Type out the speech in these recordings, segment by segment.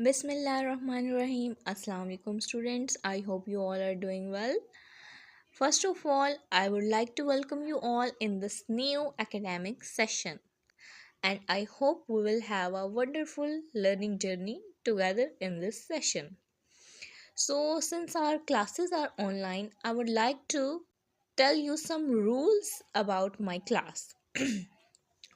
Bismillahirrahmanirrahim. Assalamu alaikum students. I hope you all are doing well. First of all, I would like to welcome you all in this new academic session, and I hope we will have a wonderful learning journey together in this session. So, since our classes are online, I would like to tell you some rules about my class.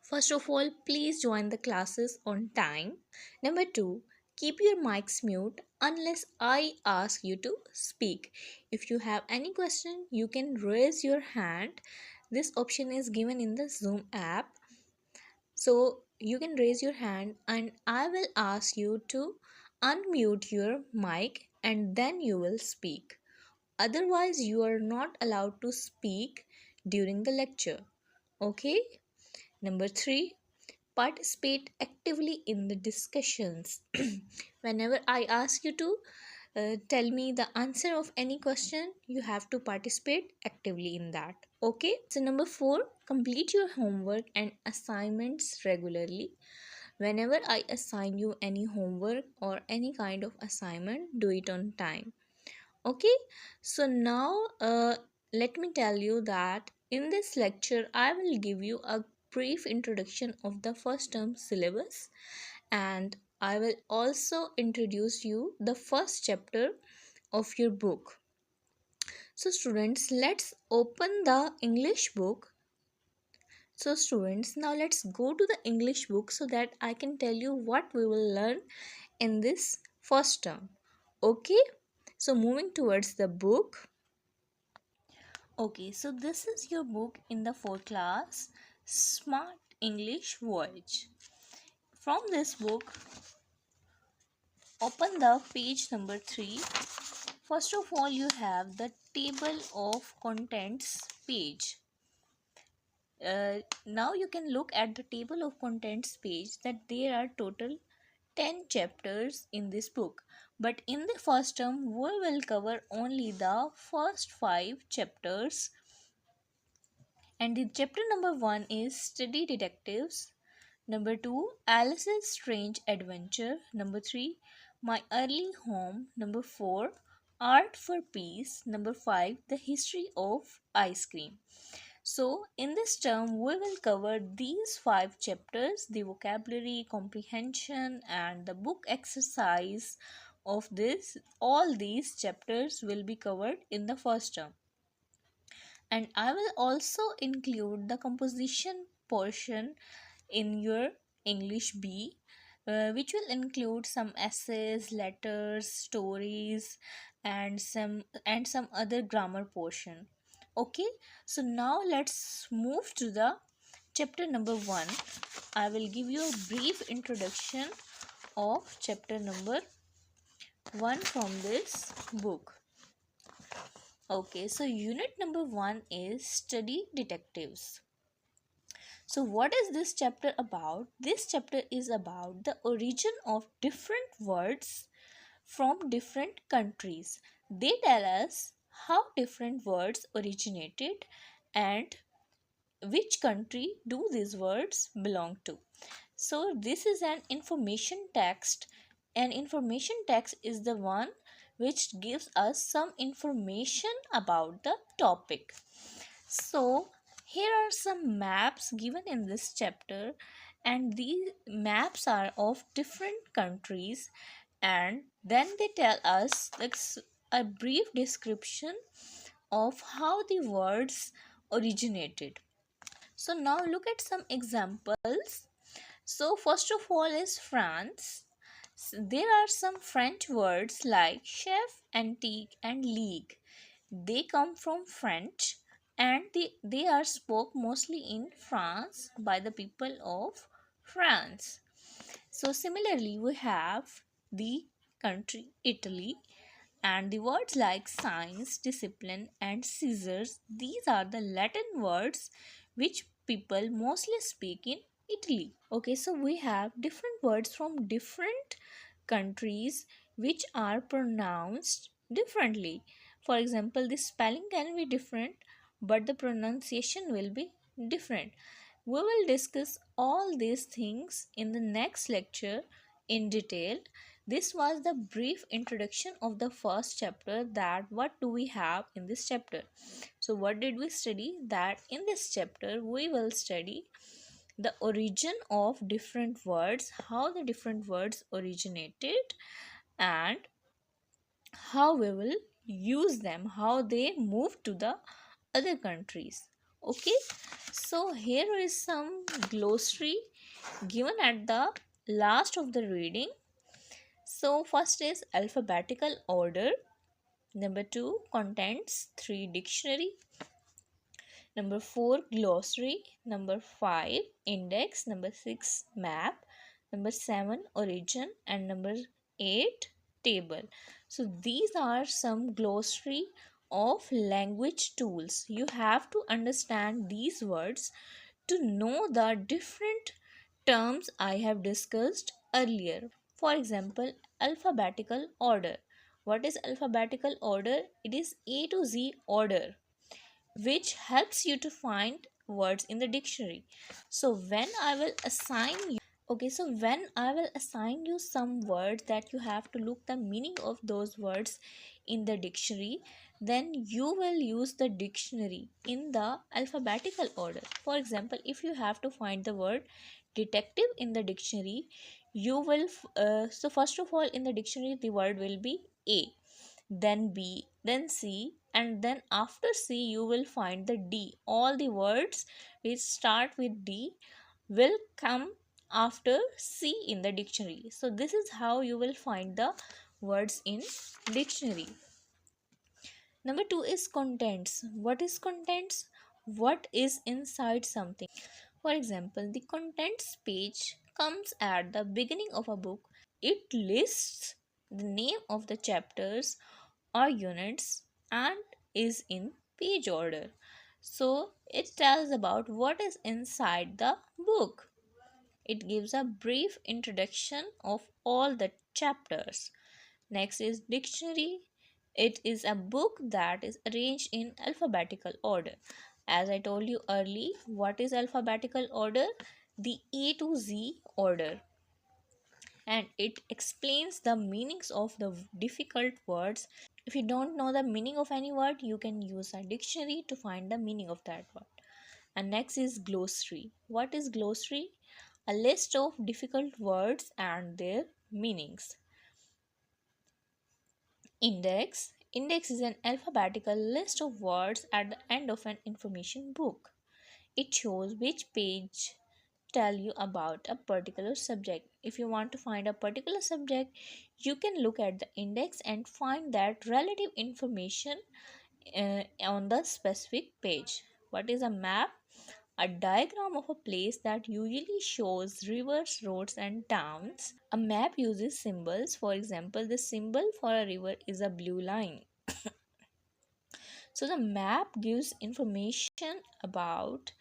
First of all, please join the classes on time. Number two, keep your mics mute unless I ask you to speak. If you have any question, you can raise your hand. This option is given in the Zoom app. So you can raise your hand and I will ask you to unmute your mic and then you will speak. Otherwise, you are not allowed to speak during the lecture. Okay? Number three, participate actively in the discussions. Whenever I ask you to tell me the answer of any question, you have to participate actively in that. Okay, so number four, complete your homework and assignments regularly. Whenever I assign you any homework or any kind of assignment, do it on time. Okay, so now let me tell you that in this lecture I will give you a brief introduction of the first term syllabus, and I will also introduce you the first chapter of your book. So students, let's open the English book. So students, now let's go to the English book so that I can tell you what we will learn in this first term. Okay, so moving towards the book. Okay, so this is your book in the fourth class, Smart English Voyage. From this book, open the page number 3. First of all, you have the table of contents page. Now you can look at the table of contents page that there are total 10 chapters in this book. But in the first term, we will cover only the first 5 chapters. And the chapter number 1 is Study Detectives. Number 2, Alice's Strange Adventure. Number 3, My Early Home. Number 4, Art for Peace. Number 5, The History of Ice Cream. So, in this term, we will cover these 5 chapters, the vocabulary, comprehension, and the book exercise of this. All these chapters will be covered in the first term. And I will also include the composition portion in your English B, which will include some essays, letters, stories, and some other grammar portion. Okay, so now let's move to the chapter number 1. I will give you a brief introduction of chapter number 1 from this book. Okay, so unit number 1 is Study Detectives. So, what is this chapter about? This chapter is about the origin of different words from different countries. They tell us how different words originated and which country do these words belong to. So, this is an information text. An information text is the one which gives us some information about the topic. So, here are some maps given in this chapter, and these maps are of different countries, and then they tell us a brief description of how the words originated. So, now look at some examples. So, first of all is France. There are some French words like chef, antique, and league. They come from French and they are spoke mostly in France by the people of France. So similarly we have the country Italy, and the words like science, discipline, and scissors, these are the Latin words which people mostly speak in Italy. Okay, so we have different words from different countries which are pronounced differently. For example, the spelling can be different, but the pronunciation will be different. We will discuss all these things in the next lecture in detail. This was the brief introduction of the first chapter, that what do we have in this chapter. So what did we study? That in this chapter we will study the origin of different words, how the different words originated, and how we will use them, how they move to the other countries. Okay, so here is some glossary given at the last of the reading. So first is alphabetical order, number 2 contents, 3 dictionary, number 4 glossary, number 5 index, number 6 map, number 7 origin, and number 8 table. So these are some glossary of language tools. You have to understand these words to know the different terms I have discussed earlier. For example, alphabetical order. What is alphabetical order? It is A to Z order, which helps you to find words in the dictionary. So when I will assign you when I will assign you some words that you have to look the meaning of those words in the dictionary, then you will use the dictionary in the alphabetical order. For example, if you have to find the word detective in the dictionary, you will so first of all in the dictionary the word will be A, then B, then C, and then after C you will find the D. All the words which start with D will come after C in the dictionary. So this is how you will find the words in dictionary. Number 2 is contents. What is contents? What is inside something? For example, the contents page comes at the beginning of a book. It lists the name of the chapters or units and is in page order. So it tells about what is inside the book. It gives a brief introduction of all the chapters. Next is dictionary. It is a book that is arranged in alphabetical order. As I told you earlier, what is alphabetical order? The A to Z order. And it explains the meanings of the difficult words. If you don't know the meaning of any word, you can use a dictionary to find the meaning of that word. And next is glossary. What is glossary? A list of difficult words and their meanings. Index. Index is an alphabetical list of words at the end of an information book. It shows which page tell you about a particular subject. If you want to find a particular subject, you can look at the index and find that relative information on the specific page. What is a map? A diagram of a place that usually shows rivers, roads, and towns. A map uses symbols. For example, the symbol for a river is a blue line. So the map gives information about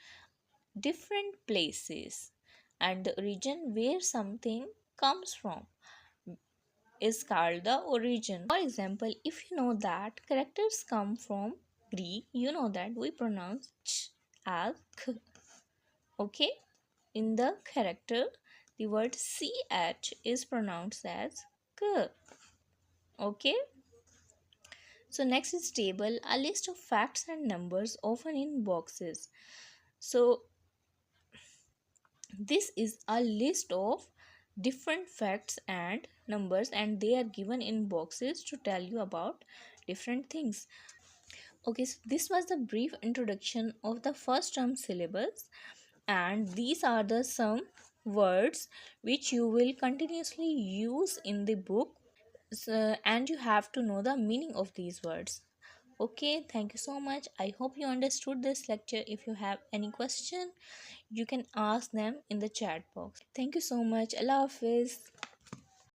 different places, and the region where something comes from is called the origin. For example, if you know that characters come from Greek, you know that we pronounce ch as k. Okay, in the character the word ch is pronounced as k. Okay, so next is table, a list of facts and numbers often in boxes. So this is a list of different facts and numbers, and they are given in boxes to tell you about different things. Okay, so this was the brief introduction of the first term syllabus, and these are the some words which you will continuously use in the book. And you have to know the meaning of these words. Okay, thank you so much. I hope you understood this lecture. If you have any question, you can ask them in the chat box. Thank you so much. Allah Hafiz.